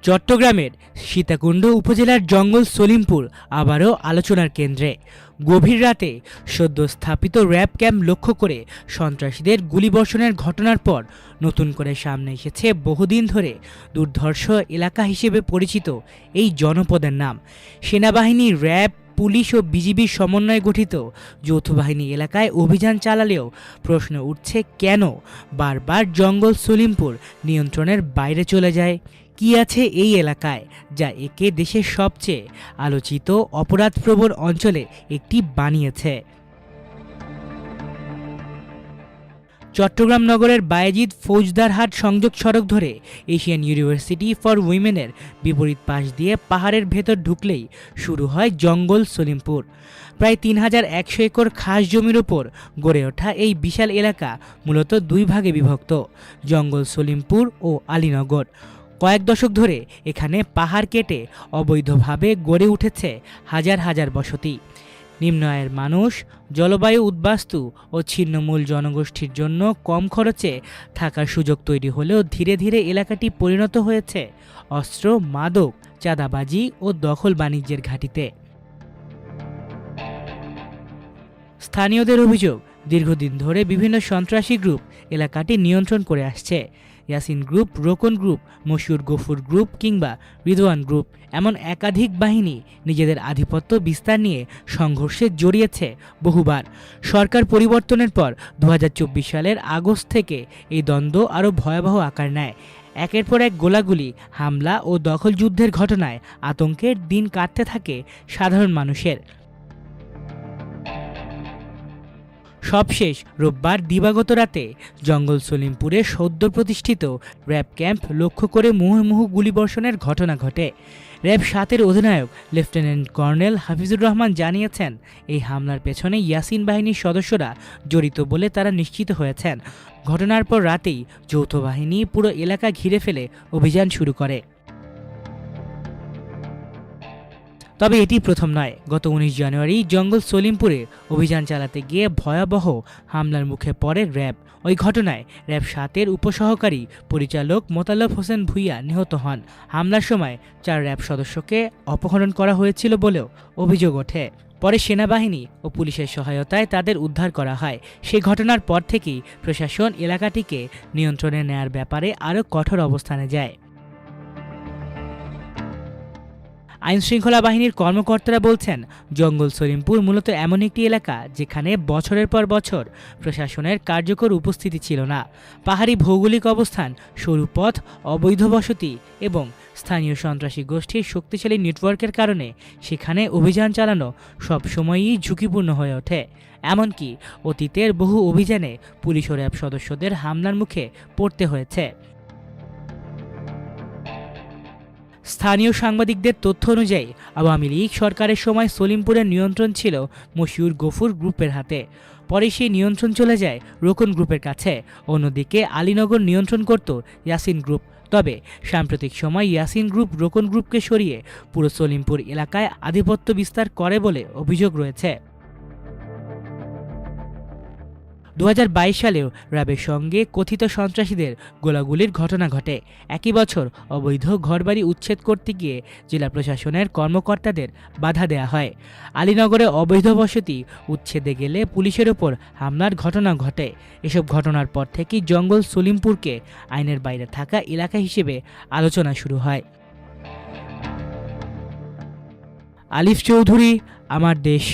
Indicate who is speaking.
Speaker 1: চট্টগ্রামের সীতাকুণ্ড উপজেলার জঙ্গল সলিমপুর আবারও আলোচনার কেন্দ্রে। গভীর রাতে সদ্য স্থাপিত র্যাব ক্যাম্প লক্ষ্য করে সন্ত্রাসীদের গুলিবর্ষণের ঘটনার পর নতুন করে সামনে এসেছে বহুদিন ধরে দুর্ধর্ষ এলাকা হিসেবে পরিচিত এই জনপদের নাম। সেনাবাহিনী, র্যাব, পুলিশ ও বিজিবির সমন্বয়ে গঠিত যৌথ বাহিনী এলাকায় অভিযান চালালেও প্রশ্ন উঠছে, কেন বারবার জঙ্গল সলিমপুর নিয়ন্ত্রণের বাইরে চলে যায়? কি আছে এই এলাকায় যা একে দেশের সবচেয়ে আলোচিত অপরাধপ্রবণ অঞ্চলে একটি বানিয়েছে? চট্টগ্রাম নগরের বায়েজিদ ফৌজদারহাট সংযোগ সড়ক ধরে এশিয়ান ইউনিভার্সিটি ফর উইমেনের বিপরীত পাশ দিয়ে পাহাড়ের ভেতর ঢুকলেই শুরু হয় জঙ্গল সলিমপুর। প্রায় ৩,১০০ একর খাস জমির ওপর গড়ে ওঠা এই বিশাল এলাকা মূলত দুই ভাগে বিভক্ত: জঙ্গল সলিমপুর ও আলীনগর। কয়েক দশক ধরে এখানে পাহাড় কেটে অবৈধভাবে গড়ে উঠেছে হাজার হাজার বসতি। নিম্ন আয়ের মানুষ, জলবায়ু উদ্বাস্তু ও ছিন্নমূল জনগোষ্ঠীর জন্য কম খরচে থাকার সুযোগ তৈরি হলেও ধীরে ধীরে এলাকাটি পরিণত হয়েছে অস্ত্র, মাদক, চাঁদাবাজি ও দখল বাণিজ্যের ঘাঁটিতে। স্থানীয়দের অভিযোগ, দীর্ঘদিন ধরে বিভিন্ন সন্ত্রাসী গ্রুপ এলাকাটি নিয়ন্ত্রণ করে আসছে। ইয়াসিন গ্রুপ, রোকন গ্রুপ, মশিউর গফুর গ্রুপ কিংবা রিদওয়ান গ্রুপ, এমন একাধিক বাহিনী নিজেদের আধিপত্য বিস্তার নিয়ে সংঘর্ষে জড়িয়েছে বহুবার। সরকার পরিবর্তনের পর ২০২৪ সালের আগস্ট থেকে এই দ্বন্দ্ব আরও ভয়াবহ আকার নেয়। একের পর এক গোলাগুলি, হামলা ও দখল যুদ্ধের ঘটনায় আতঙ্কের দিন কাটতে থাকে সাধারণ মানুষের। সবশেষ রোববার দিবাগত রাতে জঙ্গল সলিমপুরে সদ্য প্রতিষ্ঠিত র্যাব ক্যাম্প লক্ষ্য করে মুহুর্মুহু গুলিবর্ষণের ঘটনা ঘটে। র্যাব ৭-এর অধিনায়ক লেফটেন্যান্ট কর্নেল হাফিজুর রহমান জানিয়েছেন, এই হামলার পেছনে ইয়াসিন বাহিনীর সদস্যরা জড়িত বলে তারা নিশ্চিত হয়েছেন। ঘটনার পর রাতেই যৌথ বাহিনী পুরো এলাকা ঘিরে ফেলে অভিযান শুরু করে। তবে এটি প্রথম নয়। গত ১৯ জানুয়ারি জঙ্গল সলিমপুরে অভিযান চালাতে গিয়ে ভয়াবহ হামলার মুখে পড়ে র্যাব। ওই ঘটনায় র্যাব ৭-এর উপসহকারী পরিচালক মোতালেব হোসেন ভূঁইয়া নিহত হন। হামলার সময় ৪ র্যাব সদস্যকে অপহরণ করা হয়েছিল বলেও অভিযোগ ওঠে। পরে সেনাবাহিনী ও পুলিশের সহায়তায় তাদের উদ্ধার করা হয়। সেই ঘটনার পর থেকেই প্রশাসন এলাকাটিকে নিয়ন্ত্রণে নেয়ার ব্যাপারে আরও কঠোর অবস্থানে যায়। আইনশৃঙ্খলা বাহিনীর কর্মকর্তারা বলছেন, জঙ্গল সলিমপুর মূলত এমন একটি এলাকা যেখানে বছরের পর বছর প্রশাসনের কার্যকর উপস্থিতি ছিল না। পাহাড়ি ভৌগোলিক অবস্থান, সরু পথ, অবৈধ বসতি এবং স্থানীয় সন্ত্রাসী গোষ্ঠীর শক্তিশালী নেটওয়ার্কের কারণে সেখানে অভিযান চালানো সবসময়ই ঝুঁকিপূর্ণ হয়ে ওঠে। এমনকি অতীতের বহু অভিযানে পুলিশ ও র্যাব সদস্যদের হামলার মুখে পড়তে হয়েছে। স্থানীয় সাংবাদিকদের তথ্য অনুযায়ী আওয়ামী লীগ সরকারের সময় সলিমপুরের নিয়ন্ত্রণ ছিল মশিউর গফুর গ্রুপের হাতে। পরে সেই নিয়ন্ত্রণ চলে যায় রোকন গ্রুপের কাছে। অন্যদিকে আলীনগর নিয়ন্ত্রণ করত ইয়াসিন গ্রুপ। তবে সাম্প্রতিক সময় ইয়াসিন গ্রুপ রোকন গ্রুপকে সরিয়ে পুরো সলিমপুর এলাকায় আধিপত্য বিস্তার করে বলে অভিযোগ রয়েছে। ২০২২ সালেও র্যাবের সঙ্গে কথিত সন্ত্রাসীদের গোলাগুলির ঘটনা ঘটে। একই বছর অবৈধ ঘরবাড়ি উচ্ছেদ করতে গিয়ে জেলা প্রশাসনের কর্মকর্তাদের বাধা দেয়া হয়। আলীনগরে অবৈধ বসতি উচ্ছেদে গেলে পুলিশের ওপর হামলার ঘটনা ঘটে। এসব ঘটনার পর থেকেই জঙ্গল সলিমপুরকে আইনের বাইরে থাকা এলাকা হিসেবে আলোচনা শুরু হয়। আলিফ চৌধুরী, আমার দেশ।